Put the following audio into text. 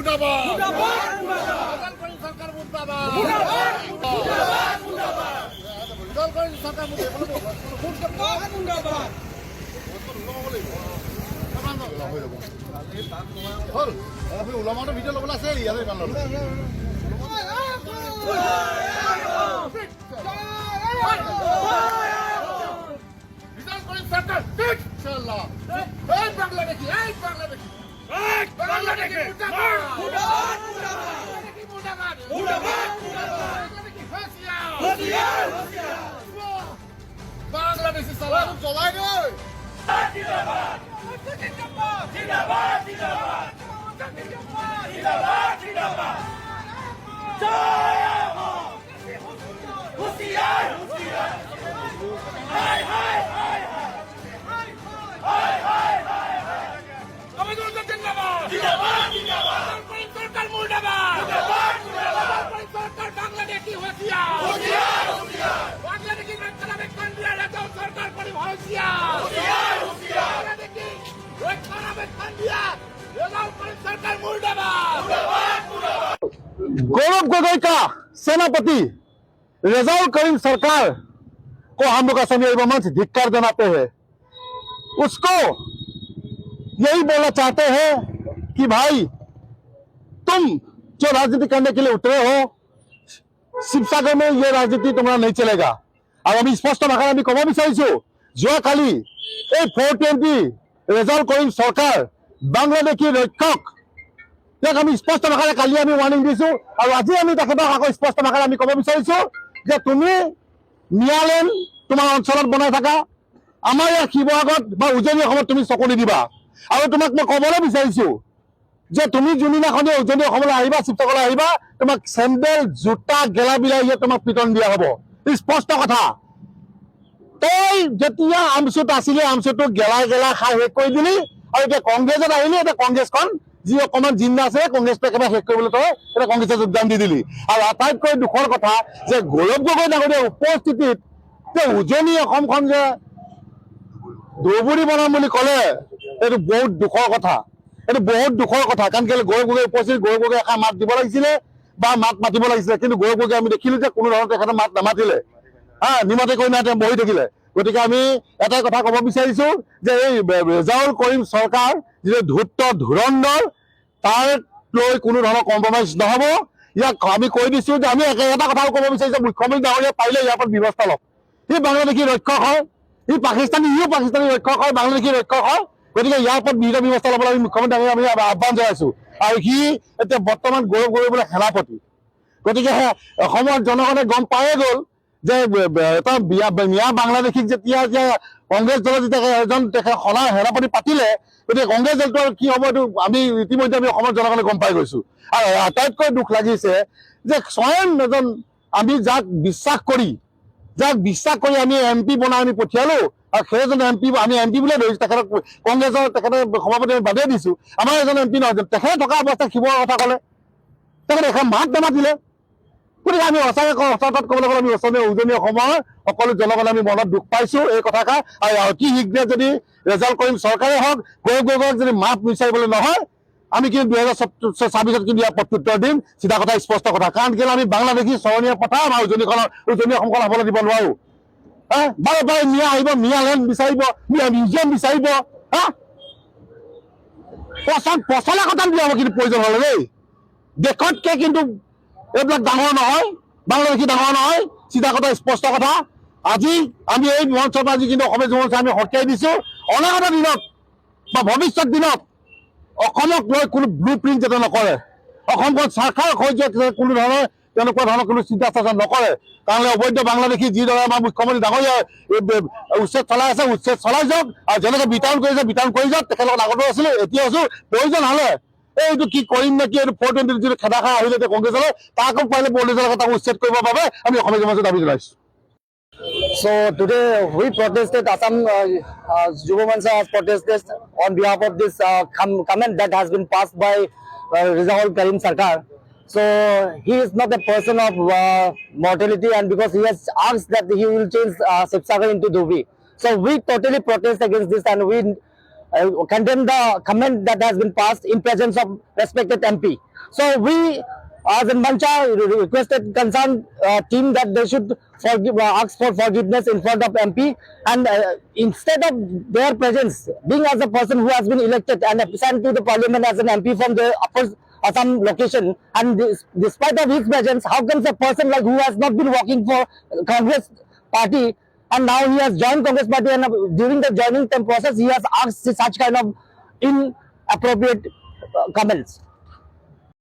मुर्दाबाद रिजल्ट करें सरकार मुर्दाबाद रिजल्ट करें सरकार मुर्दाबाद হল আপনি ওলামাটো ভিডিও ল'বলৈ আছে ইয়াতে ইমান ল'লো রিজল্ট করেন সরকার ইনশাআল্লাহ এই বাংলাদেশি বাংলাদেশি মুর্দাবাদ মুর্দাবাদ মুর্দাবাদ মুর্দাবাদ হোশিয়ার বাংলাদেশি সালাম চলাই গই জিন্দাবাদ জিন্দাবাদ জিন্দাবাদ জিন্দাবাদ জিন্দাবাদ জিন্দাবাদ জয় হো হোশিয়ার হোশিয়ার হাই হাই হাই হাই হাই হাই হাই আমাদের জিন্দাবাদ জিন্দাবাদ জিন্দাবাদ সরকার মুর্দাবাদ মুর্দাবাদ মুর্দাবাদ সরকার বাংলাদেশি হোশিয়ার হোশিয়ার হোশিয়ার বাংলাদেশি রক্ষণাবে কান্দিয়া রাখো সরকার পরি হোশিয়ার হোশিয়ার হোশিয়ার বাংলাদেশি রক্ষণাবে কান্দিয়া রাখো সরকার मुर्दाबाद गौरव गोगोई का सेनापति रजाउल करीम सरकार को हम लोग असमिया मंच धिक्कार जनाते हैं। उसको यही बोलना चाहते हैं कि भाई तुम जो राजनीति करने के लिए उतरे हो शिवसागर में ये राजनीति तुम्हारा नहीं चलेगा। और আমি স্পষ্ট ভাষাত আমি কব বিচাৰিছো যোৱাকালি এই 420 ৰেজাউল কৰিম সৰকাৰ বাংলাদেশী ৰক্ষক ইয়াক আমি স্পষ্ট ভাষাৰে কালি আমি ওয়াৰ্নিং দিছো আৰু আজি আমি তেখেতক আকৌ স্পষ্ট ভাষাৰে আমি কব বিচাৰিছো যে তুমি নিয়ালেন তোমাৰ অঞ্চলত বনাই থাকা আমাৰ ইয়াৰ শিৱসাগৰত বা উজনি অসমত তুমি চকু নিদিবা। আৰু তোমাক মই কবলৈ বিচাৰিছো যে তুমি যোনদিনাখনি উজনি অসমলৈ আহিবা শিৱসাগৰলৈ আহিবা তোমাক চেণ্ডেল জোতা গেলা বিলাহীয়ে তোমাক পিটন দিয়া হ'ব। স্পষ্ট কথা। তই যেতিয়া আমচুত আছিলে আমচুটো গেলা গেলা খাই শেষ কৰি দিলি আৰু এতিয়া কংগ্ৰেছত আহিলি এতিয়া কংগ্ৰেছখন যি অকমান জিন্দা আছে কংগ্ৰেছটো একেবাৰে শেষ কৰিবলৈ তই এতিয়া কংগ্ৰেছে যোগদান দি দিলি। আৰু আটাইতকৈ দুখৰ কথা যে গৌৰৱ গগৈ ডাঙৰীয়াৰ উপস্থিতিত উজনি অসমখন যে ধুবুৰী বনাম বুলি ক'লে এইটো বহুত দুখৰ কথা। এইটো বহুত দুখৰ কথা কাৰণ কেলৈ গৌৰৱ গগৈ উপস্থিত গৌৰৱ গগৈ এষাৰ মাত দিব লাগিছিলে বা মাত মাতিব লাগিছিলে কিন্তু গৌৰৱ গগৈ আমি দেখিলো যে কোনো ধৰণৰ তেখেতে মাত নামাতিলে নিমাতে কৈ নাই বহি থাকিলে। গতিকে আমি এটাই কথা ক'ব বিচাৰিছো যে এই ৰেজাউল কৰিম চৰকাৰ যিটো ধূৰ্ত ধুৰন্ধৰ তাৰ লৈ কোনো ধৰণৰ কম্প্ৰমাইজ নহ'ব। ইয়াক আমি কৈ দিছো যে আমি এটা কথাও ক'ব বিচাৰিছো মুখ্যমন্ত্ৰী ডাঙৰীয়া পাৰিলে ইয়াৰ ওপৰত ব্যৱস্থা লওক। সি বাংলাদেশী ৰক্ষক হয় সি পাকিস্তানী ৰক্ষক হয় বাংলাদেশী ৰক্ষক হয়। গতিকে ইয়াৰ ওপৰত বিহিত ব্যৱস্থা ল'বলৈ আমি মুখ্যমন্ত্ৰী ডাঙৰীয়া আমি আহ্বান জনাইছো। আৰু সি এতিয়া বৰ্তমান গৌৰৱ গগৈ বোলে সেনাপতি। গতিকে অসমৰ জনগণে গম পায়ে গ'ল যে এটা মিয়া বাংলাদেশীক যেতিয়া যে কংগ্ৰেছ দলে যেতিয়া এজন সেনাপতি পাতিলে গতিকে কংগ্ৰেছ দলটো কি হ'ব এইটো আমি ইতিমধ্যে আমি অসমৰ জনগণে গম পাই গৈছো। আৰু আটাইতকৈ দুখ লাগিছে যে স্বয়ং এজন আমি যাক বিশ্বাস কৰি আমি MP বনাই আমি পঠিয়ালো আৰু সেইজন MP আমি MP বুলিয়ে ধৰিছো তেখেতক কংগ্ৰেছৰ তেখেতে সভাপতি আমি বাদেই দিছো। আমাৰ এজন MP নহয় তেখেতে থকা অৱস্থাত শিৱৰ কথা ক'লে তেখেতে এখন মাত নামাতিলে। গতিকে আমি সঁচাকৈ সঁচাত ক'বলৈ গ'লে আমি উজনি অসমৰ সকলো জনগণে আমি মনত দুখ পাইছো এই কথাষাৰ। আৰু অতি শীঘ্ৰে যদি ৰেজাউল কৰিম চৰকাৰে হওক গৌৰৱ গগৈক যদি মাত বিচাৰিবলৈ নহয় আমি কিন্তু 2026 কিন্তু ইয়াৰ প্ৰত্যুত্তৰ দিম। চিধা কথা স্পষ্ট কথা। কাৰণ কেলৈ আমি বাংলাদেশী চৰণীয়া পথাৰ আমাৰ উজনি অসমখন হ'বলৈ দিব নোৱাৰো। বাৰে বাৰে মিয়া আহিব মিয়া লেণ্ড বিচাৰিব মিয়া মিউজিয়াম বিচাৰিব পচলা কথা দিয়া হ'ব কিন্তু প্ৰয়োজন হ'লে দেই দেশতকৈ কিন্তু এইবিলাক ডাঙৰ নহয় বাংলাদেশী ডাঙৰ নহয়। চিধা কথা স্পষ্ট কথা। আজি আমি এই মঞ্চত আজি কিন্তু অসমীয়া যুৱ মঞ্চ আমি হকিয়াই দিছো অনাগত দিনত বা ভৱিষ্যত দিনত অসমক লৈ কোনো ব্লু প্ৰিণ্ট যাতে নকৰে অসমখন চাৰখাৰ হৈ যে কোনো ধৰণৰ তেনেকুৱা ধৰণৰ কোনো চিন্তা চৰ্চা নকৰে। কাৰণ অবৈধ বাংলাদেশী যিদৰে আমাৰ মুখ্যমন্ত্ৰী ডাঙৰীয়াই উচ্ছেদ চলাই আছে উচ্ছেদ চলাই যাওক আৰু যেনেকৈ বিতৰণ কৰিছে বিতৰণ কৰি যাওক। তেখেতক আগতো আছিলো এতিয়া আছো প্ৰয়োজন হ'লে এইটো কি কৰিম নেকি এইটো 420 যিটো খেদাখাৰ আহিলে এতিয়া কংগ্ৰেছলৈ তাকো পাৰিলে বৰ্ডেজৰ তাকো উচ্ছেদ কৰিবৰ বাবে আমি অসমীয়া সমাজত দাবী জনাইছো। So today we protested, Assam Yuva Moर्चा has protested on behalf of this comment that has been passed by Rezaul Karim Sarkar. So he is not a person of mortality, and because he has asked that he will change Sibsagar into Dhubri. So we totally protest against this, and we condemn the comment that has been passed in presence of respected MP. So we, as in Mancha, requested concerned team that they should ask for forgiveness in front of MP, and instead of their presence, being as a person who has been elected and sent to the parliament as an MP from the upper Assam location, and despite of his presence, how comes a person like who has not been working for Congress party, and now he has joined Congress party, and during the joining time process he has asked such kind of inappropriate comments.